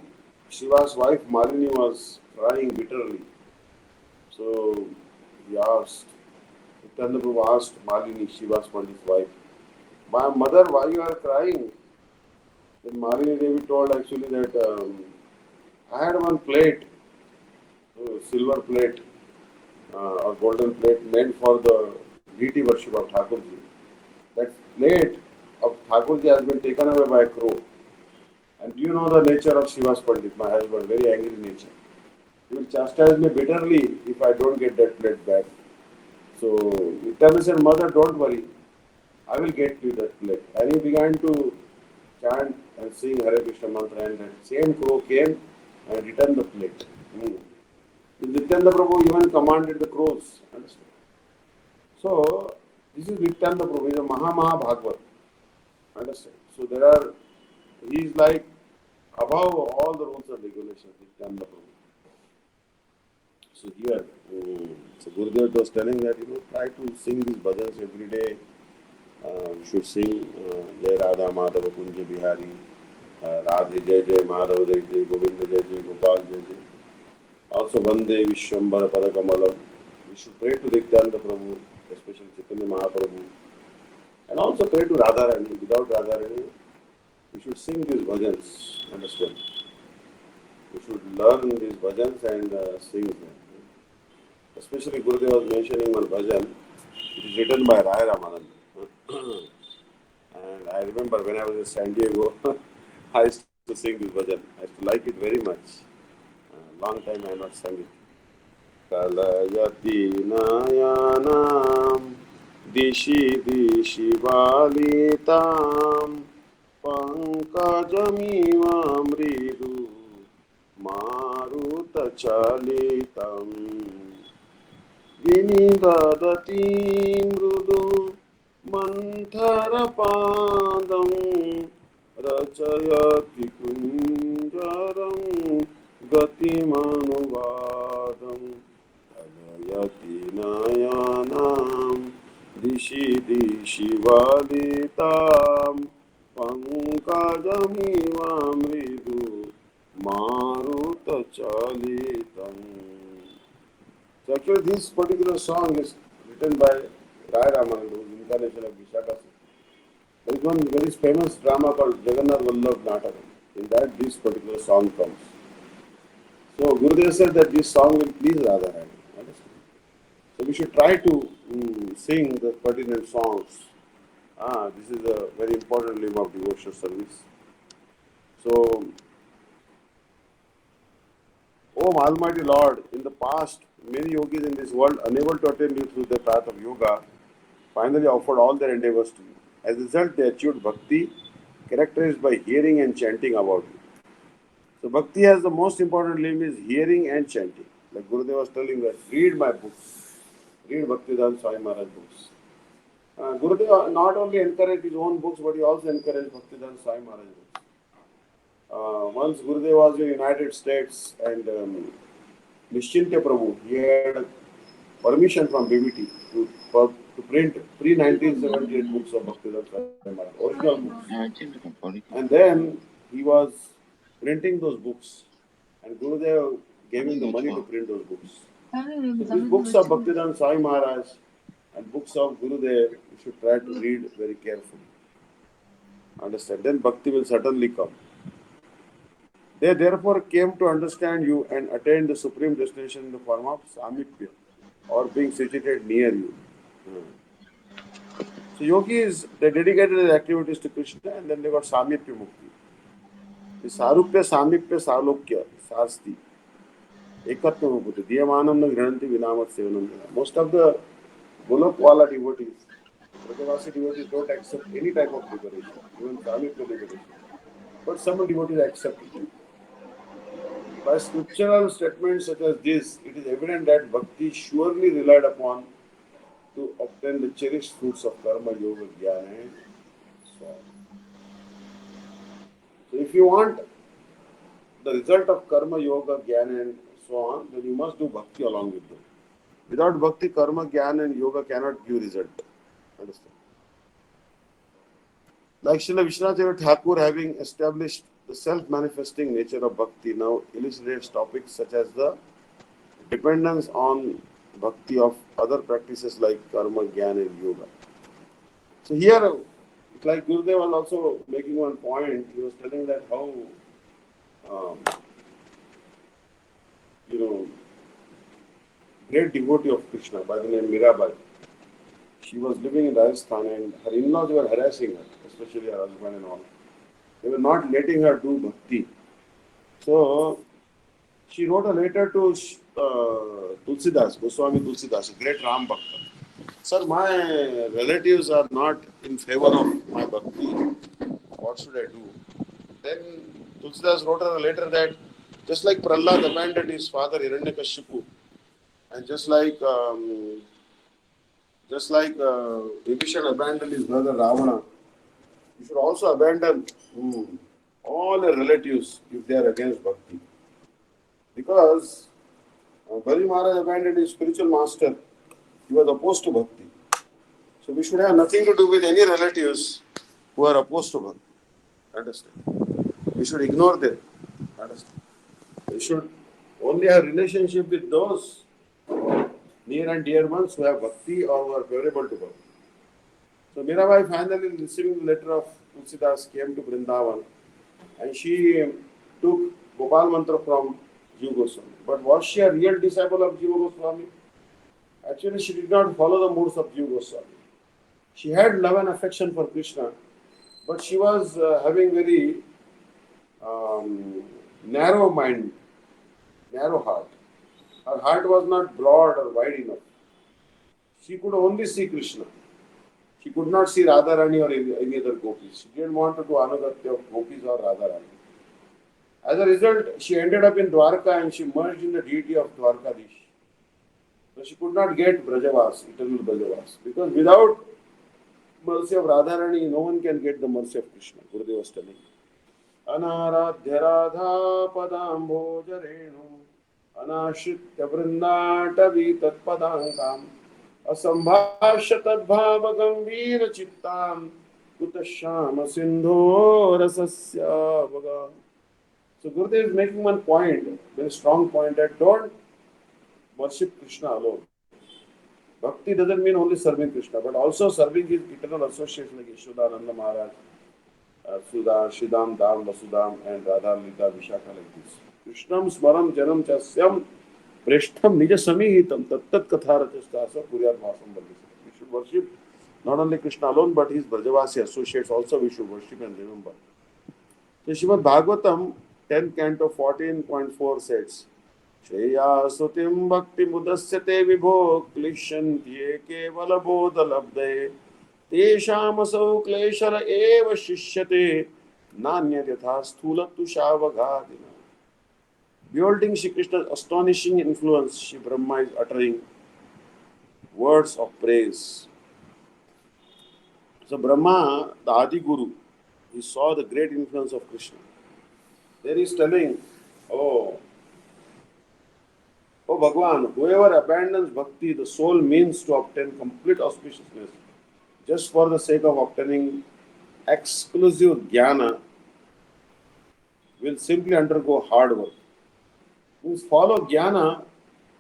Shiva's wife Malini was crying bitterly. So he asked, Nityananda Prabhu asked Malini, Shiva's Pandit's wife, my mother, why you are crying? Then Malini Devi told actually that I had one plate, silver plate or golden plate meant for the deity worship of Thakurji. That plate of Thakurji has been taken away by a crow. And do you know the nature of Shiva's Pandit, my husband, very angry nature. He will chastise me bitterly if I don't get that plate back. So Nityananda said, mother, don't worry, I will get you that plate. And he began to chant and sing Hare Krishna mantra and that same crow came and returned the plate. Nityananda Prabhu even commanded the crows. Understand? So, this is Nityananda Prabhu, he is a Maha Bhagavad. Understand? So, he is like above all the rules and regulations, Nityananda Prabhu. So, here, so Gurudev was telling that, try to sing these bhajans every day. You should sing Jai Radha Madhava Kunja Bihari, Radhe Jai Jai Madhava Jai Jai Govinda Jai Jai Gopal Jai Jai. Also Vande Vishwambara Padakamalam. We should pray to Nityananda Prabhu, especially Chaitanya Mahaprabhu. And also pray to Radharani. Without Radharani, we should sing these bhajans. Understand? We should learn these bhajans and sing them. Especially Gurudev was mentioning one bhajan. It is written by Raya Ramananda. And I remember when I was in San Diego, I used to sing this bhajan. I used to like it very much. Long time I have not sang it. Kalayati nayanam dishi dishi valitam pankajamiva mridu maruta chalitam विनिदधति मृदु मन्थरपादं रचयति कुञ्जरं गतिमनुवादं तनयति नयनां दिशि दिशि वलितां पङ्कजमिव मृदु मारुतचलितम्. So actually this particular song is written by Rai Ramanand, who is incarnation of Vishaka. There is one very famous drama called Jagannath Vallabh Natakam. In that this particular song comes. So Gurudev said that this song will please Radharani. So we should try to sing the pertinent songs. This is a very important limb of devotional service. So, O Almighty Lord, in the past, many yogis in this world, unable to attain you through the path of yoga, finally offered all their endeavors to you. As a result, they achieved bhakti, characterized by hearing and chanting about you. So, bhakti has the most important limb is hearing and chanting. Like Gurudev was telling us, read my books, read Bhaktivedanta Swami Maharaj books. Gurudev not only encouraged his own books, but he also encouraged Bhaktivedanta Swami Maharaj books. Once Gurudev was in the United States and Nishchintya Prabhu, he had permission from BBT to print pre-1978 books of Bhaktivedanta Swami Maharaj, original books. And then he was printing those books, and Gurudev gave him the money to print those books. So these books of Bhaktivedanta Swami Maharaj and books of Gurudev, you should try to read very carefully. Understand? Then Bhakti will certainly come. They therefore came to understand you and attained the supreme destination in the form of Samipya, or being situated near you. So yogis, they dedicated their activities to Krishna and then they got Samipya Mukti. The Sarupya, Samipya, Salokya, Sarsti. Ekatma Mukti. Diyamanam na Grananti Vinamat Sevanam. Most of the Golopwala devotees, Brajavasi devotees don't accept any type of liberation, even Samipya liberation. But some devotees accept it. By scriptural statements such as this, it is evident that bhakti surely relied upon to obtain the cherished fruits of karma, yoga, jnana, and so on. So, if you want the result of karma, yoga, jnana, and so on, then you must do bhakti along with them. Without bhakti, karma, jnana, and yoga cannot give result. Understand? Like Srila Vishwanath Thakur, having established the self-manifesting nature of bhakti, now elucidates topics such as the dependence on bhakti of other practices like karma, jnana, and yoga. So here, like Gurudev was also making one point. He was telling that how, great devotee of Krishna by the name Mirabai. She was living in Rajasthan and her in-laws were harassing her, especially her husband and all. They were not letting her do bhakti. So she wrote a letter to Tulsidas, Goswami Tulsidas, a great Ram Bhakta. Sir, my relatives are not in favor of my bhakti. What should I do? Then Tulsidas wrote her a letter that just like Prahlad abandoned his father Hiranyakashipu, and just like Vibhishan abandoned his brother Ravana, you should also abandon all your relatives if they are against bhakti. Because Bali Maharaj abandoned his spiritual master, he was opposed to bhakti. So we should have nothing to do with any relatives who are opposed to bhakti. Understand? We should ignore them. Understand? We should only have relationship with those near and dear ones who have bhakti or who are favorable to bhakti. So Mirabai finally receiving the letter of Tulsidas came to Vrindavan and she took Gopal Mantra from Jiva Goswami. But was she a real disciple of Jiva Goswami? Actually, she did not follow the moods of Jiva Goswami. She had love and affection for Krishna, but she was having very narrow mind, narrow heart. Her heart was not broad or wide enough. She could only see Krishna. She could not see Radharani or any other gopis. She didn't want to do Anugatya of gopis or Radharani. As a result, she ended up in Dwarka and she merged in the deity of Dwarkadish. So she could not get Brajavas, eternal Brajavas, because without mercy of Radharani, no one can get the mercy of Krishna. Gurudev was telling. Anaradhya Radha Padambhoja Renu Anashritya Vrindattavi Tatpadankam Asambhashya Tadbhava Gambhira Chittam Kutashama Sindho Rasasya Vaga. So Gurudev is making one point, very strong point, that don't worship Krishna alone. Bhakti doesn't mean only serving Krishna, but also serving his eternal associates like Yashodananda Maharaj, Sudha, Shridham, Dham, Vasudham, and Radha, Lita, Vishakha, like this. Krishnam Smaram Janam Chasyam Preshtham Nija Samihitam Tattat Katharachastasa Puryat Vasam Bhagavata. We should worship not only Krishna alone, but his Brajavasi associates also we should worship and remember. So Srimad Bhagavatam, 10th canto, 14.4 says, Shreya Sutim Bhakti Mudasyate Vibho Klishyanti Kevala Bodha Labde Tesham Asau Kleshara Eva Shishyate Nanya Yatha Sthula Tushavaghadina. Beholding Shri Krishna's astonishing influence, Shri Brahma is uttering words of praise. So Brahma, the Adi Guru, he saw the great influence of Krishna. There he is telling, oh Bhagwan, whoever abandons bhakti, the soul means to obtain complete auspiciousness just for the sake of obtaining exclusive jnana, will simply undergo hard work. Means follow jnana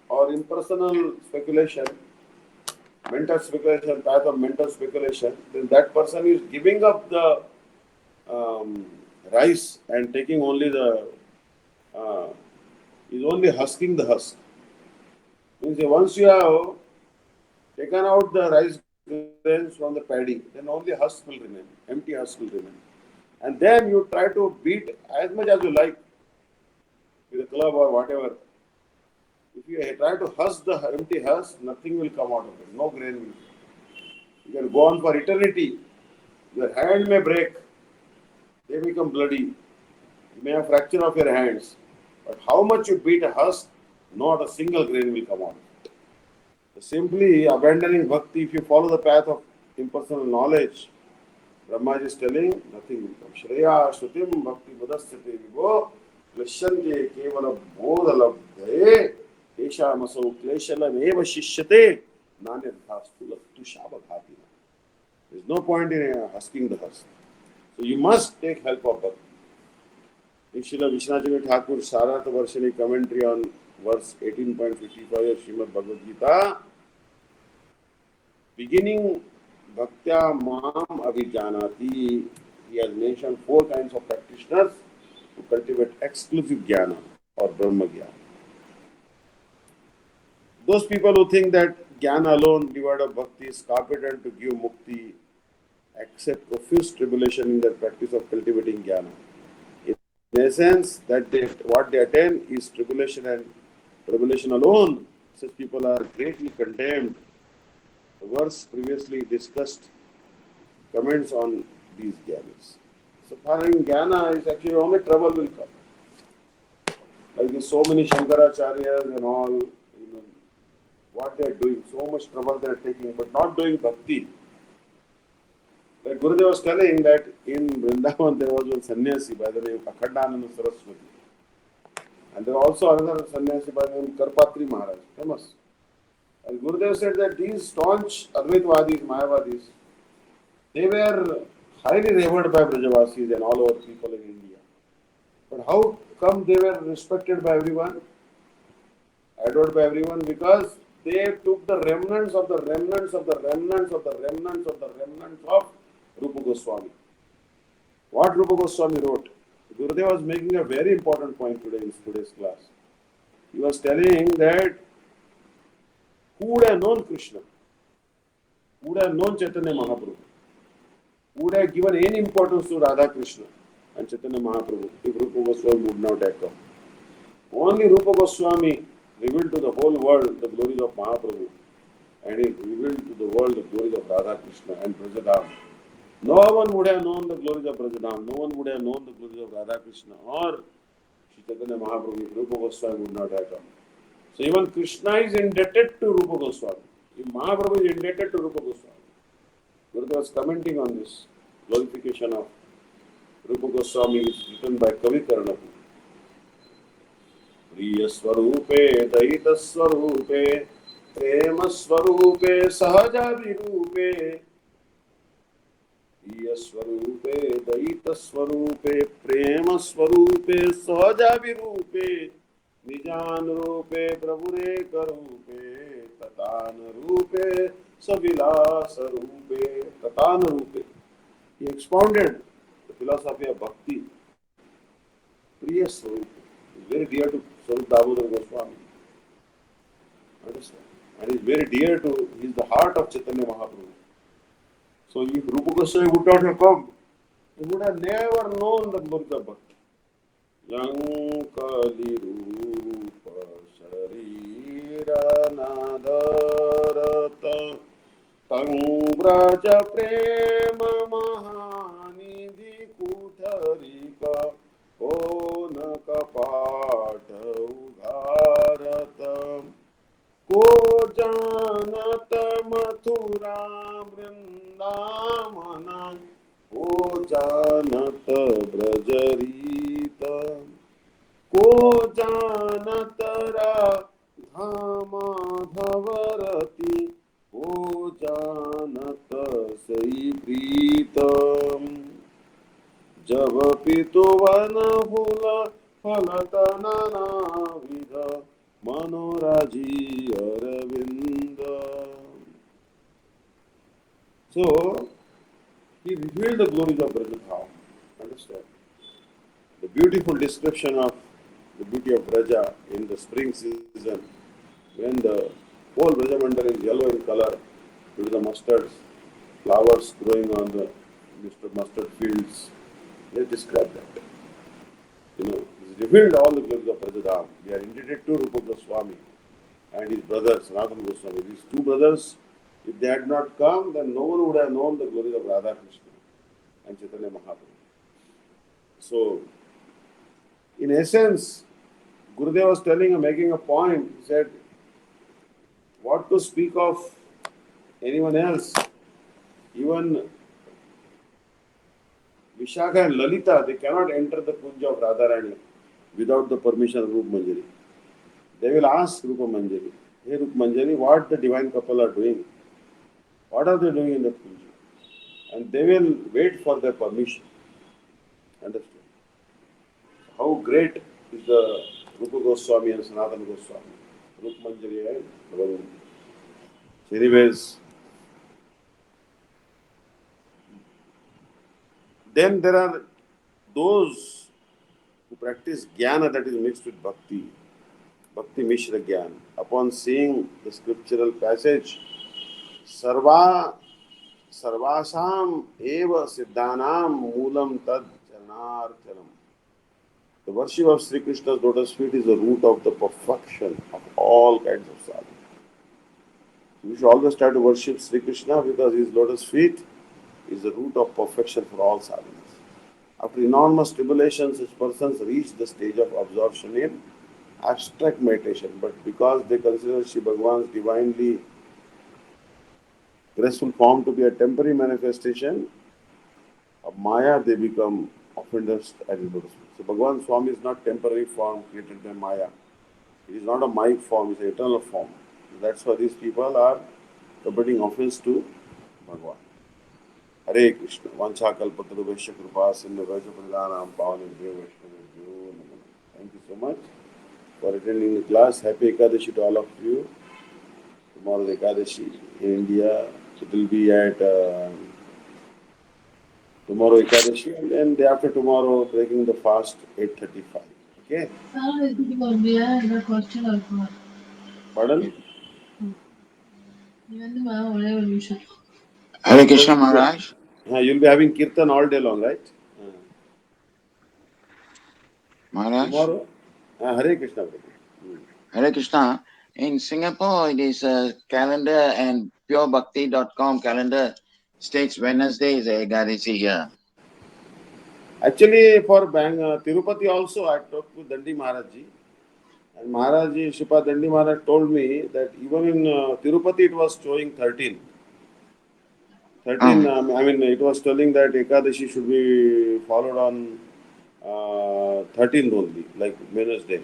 or impersonal speculation, mental speculation, path of mental speculation, then that person is giving up the rice and taking only the, is only husking the husk. Means once you have taken out the rice grains from the paddy, then only husk will remain, empty husk will remain. And then you try to beat as much as you like with a club or whatever. If you try to husk the empty husk, nothing will come out of it, no grain will. You can go on for eternity. Your hand may break, they become bloody. You may have fracture of your hands. But how much you beat a husk, not a single grain will come out. So simply abandoning bhakti, if you follow the path of impersonal knowledge, Brahma is telling, nothing will come. Shreya Shrutim Bhakti Budasyate Vibo Klishyanti Kevala Bodhalabdhe Esha Masau Kleshalam Eva Shishyate Nanya Thastula Tushabhaghatina. There is no point in husking the husk. So you must take help of bhakti. In Srila Vishnu Thakur Sarat Varshani commentary on verse 18.55 of Srimad Bhagavad Gita, beginning Bhaktya Mam Abhijanati, he has mentioned 4 kinds of practitioners who cultivate exclusive jnana or Brahma jnana. Those people who think that jnana alone, devoid of bhakti, is competent to give mukti, accept profuse tribulation in their practice of cultivating jnana. In essence, what they attain is tribulation and tribulation alone. Such people are greatly condemned. The verse previously discussed comments on these jnanas. So following jnana is actually only trouble will come. Like there's so many Shankaracharyas and all, what they are doing, so much trouble they are taking, but not doing bhakti. Like Gurudev was telling that in Vrindavan there was one sannyasi by the name of Akhandananda Saraswati. And there was also another sannyasi by the name of Karpatri Maharaj, famous. And Gurudev said that these staunch Advaitvadis, Mayavadis, they were highly revered by Brajavasis and all over people in India. But how come they were respected by everyone, adored by everyone? Because they took the remnants of the remnants of the remnants of the remnants of the remnants of Rupa Goswami. What Rupa Goswami wrote? Gurudev was making a very important point today in today's class. He was telling that who would have known Krishna? Who would have known Chaitanya Mahaprabhu? Who would have given any importance to Radha Krishna and Chaitanya Mahaprabhu if Rupa Goswami would not have come? Only Rupa Goswami revealed to the whole world the glories of Mahaprabhu, and he revealed to the world the glories of Radha Krishna and Brajadam. No one would have known the glories of Brajadam, no one would have known the glories of Radha Krishna or Shri Chaitanya Mahaprabhu if Rupa Goswami would not have come. So even Krishna is indebted to Rupa Goswami. If Mahaprabhu is indebted to Rupa Goswami. Gurudev was commenting on this glorification of Rupa Goswami is written by Kavi Karnapu. प्रिय स्वरूपे दयित स्वरूपे प्रेम स्वरूपे सहजाभिरूपे प्रिय स्वरूपे दयित स्वरूपे प्रेम स्वरूपे सहजाभिरूपे निजान रूपे प्रभुरे करूपे ततान रूपे सविलास रूपे ततान रूपे. He expounded the philosophy of bhakti. Priya Swarup is very dear to Swarup Damodar Goswami. Understand? And is very dear to, he is the heart of Chaitanya Mahaprabhu. So if Rupa Goswami would not have come, he would have never known the glory of bhakti. Yankali Rupa Sharira Nadarata Tangraja Prema Mahanidhi Kutharika Ona Kapata Udharata Ko Janata Mathura Vrindamana Ko Janata Brajarita Ko Janatara Dhama Dhavarati Ko Janata Sai Pritam जब पितु वन फूल फलतन नाविध मनोराजी Arvind. So he revealed the glories of Brajadham. Understand? The beautiful description of the beauty of Braja in the spring season, when the whole Brajamandal is yellow in color due to the mustards, flowers growing on the mustard fields. They describe that. He's revealed all the glories of Brajadham. We are indebted to Rupa Goswami and his brother Sanatana Goswami. These two brothers, if they had not come, then no one would have known the glories of Radha Krishna and Chaitanya Mahaprabhu. So, in essence, Gurudev was making a point. He said, what to speak of anyone else? Even Vishaka and Lalita, they cannot enter the Kunja of Radharani without the permission of Rupa Manjari. They will ask Rupa Manjari, hey Rupa Manjari, what the divine couple are doing? What are they doing in the Kunja? And they will wait for their permission. Understand? How great is the Rupa Goswami and Sanatana Goswami, Rupa Manjari and Bhagavan. So anyways, then there are those who practice jnana that is mixed with bhakti, bhakti mishra jnana. Upon seeing the scriptural passage, sarvasam eva siddhanam moolam tad chanarchanam. The worship of Sri Krishna's lotus feet is the root of the perfection of all kinds of sadhana. We should always try to worship Sri Krishna because his lotus feet is the root of perfection for all sadhanas. After enormous tribulation, such persons reach the stage of absorption in abstract meditation. But because they consider Shri Bhagavan's divinely graceful form to be a temporary manifestation of Maya, they become offenders at his lotus feet. So Bhagavan Swami is not temporary form created by Maya. It is not a Maya form, it is an eternal form. That's why these people are committing offense to Bhagavan. Hare Krishna. Vancha kalpatarubhesha kripa sindhu vaja pradhanam pavanebhyo vaishnavebhyo namo. Thank you so much for attending the class. Happy Ekadashi to all of you. Tomorrow the Ekadashi in India. It will be at tomorrow Ekadashi and then day after tomorrow breaking the fast 8:35. Okay? Pardon? Hare Krishna Maharaj. You'll be having kirtan all day long, right? Maharaj. Tomorrow? Hare Krishna. Hare Krishna. In Singapore, it is a calendar and purebhakti.com calendar states Wednesday is Ekadashi here. Actually, for Tirupati also, I talked to Dandi Maharaj ji, And Maharaji Shripa Dandi Maharaj told me that even in Tirupati it was showing 13. 13, I mean, it was telling that Ekadashi should be followed on 13th only, like Wednesday.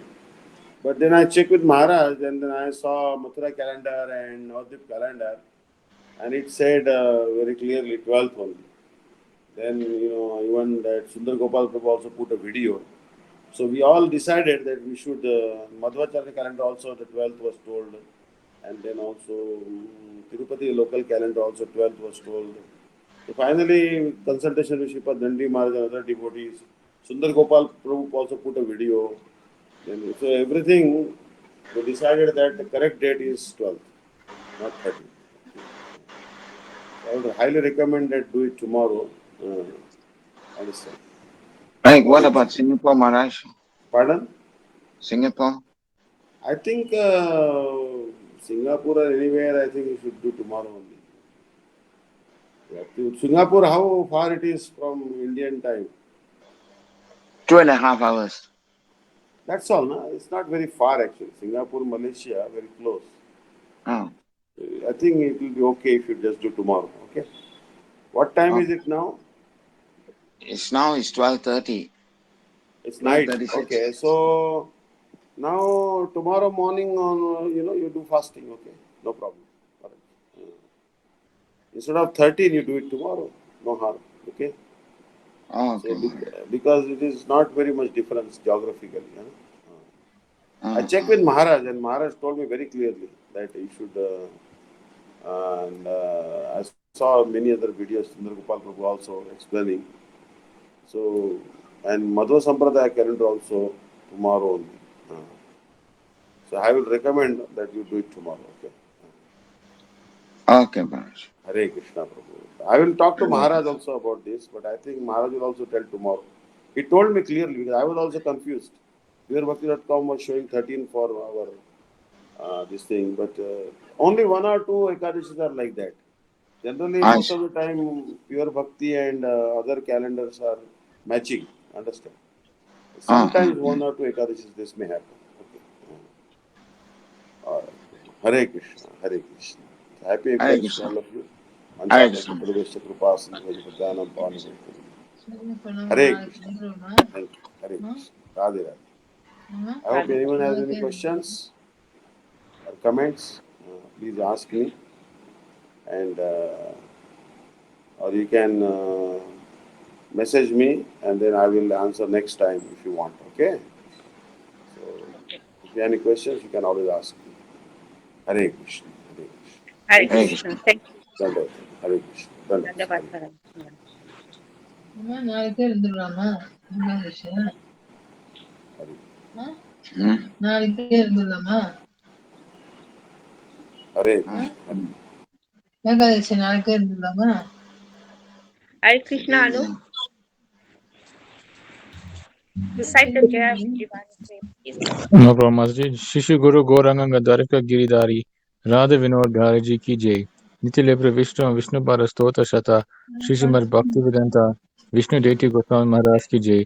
But then I checked with Maharaj and then I saw Mathura calendar and Navadvip calendar and it said very clearly 12th only. Then, even that Sundar Gopal Prabhu also put a video. So we all decided that we should, Madhvacharya calendar also the 12th was told. And then also Tirupati local calendar also 12th was told. So finally, consultation with Shripa Dandi Maharaj and other devotees, Sundar Gopal Prabhu also put a video. Then, so everything, we decided that the correct date is 12th, not 13th. I would highly recommend that do it tomorrow. Understand? Like, what about Singapore, Maharaj? Pardon? Singapore? I think Singapore or anywhere, I think you should do tomorrow only. Singapore, how far it is from Indian time? 2.5 hours. That's all, no? It's not very far actually. Singapore, Malaysia, very close. Oh. I think it will be okay if you just do tomorrow. Okay. What time is it now? It's 12:30. It's night. 12:36. Okay. So now tomorrow morning on you do fasting. Okay. No problem. All right. Instead of 13, you do it tomorrow. No harm. Okay. Oh, okay. So because it is not very much difference geographically. I checked with Maharaj and Maharaj told me very clearly that you should. And I saw many other videos, Sundar Gopal Prabhu also explaining. So, and Madhva Sampradaya calendar also tomorrow only. So I will recommend that you do it tomorrow. Okay. Okay, Maharaj. Hare Krishna Prabhu. I will talk to Maharaj also about this, but I think Maharaj will also tell tomorrow. He told me clearly because I was also confused. PureBhakti.com was showing 13 for our this thing, but only one or two Ekadashis are like that. Generally, most of the time, Pure Bhakti and other calendars are matching. Understand? Sometimes one or two Ekadashis this may happen. Okay. All right. Hare Krishna. Hare Krishna. Happy Hare Ekadashi to Krishna. all of you. Hare Krishna. Hare Krishna. Thank you. Hare Krishna. Radhe Radhe. I hope anyone has any questions or comments. Please ask me. And or you can message me and then I will answer next time if you want. Okay? So, if you have any questions, you can always ask me. Hare Krishna. Hare Krishna. Hare Hare Krishna. Krishna. Thank you. Dandavat. Hare Krishna. Dandavat. Dandavat Haram. அம்மா நாளைக்கே இருந்துடலாமா ஏகாதசி நாளைக்கே இருந்துடலாமா Hare Krishna. Ekadashi நாளைக்கே இருந்துடலாமா Hare Krishna, Anu. Recite the Jai Shivani name, please. No problem, Master. Shishu Guru Gauranga Dwarika Giridhari Radha Vinod Dharaji Ki Jai Nitya Lepra Vishnu Para Stota Shata Shishimar Bhakti Vedanta Vishnu Deity Goswami Maharaj Ki Jai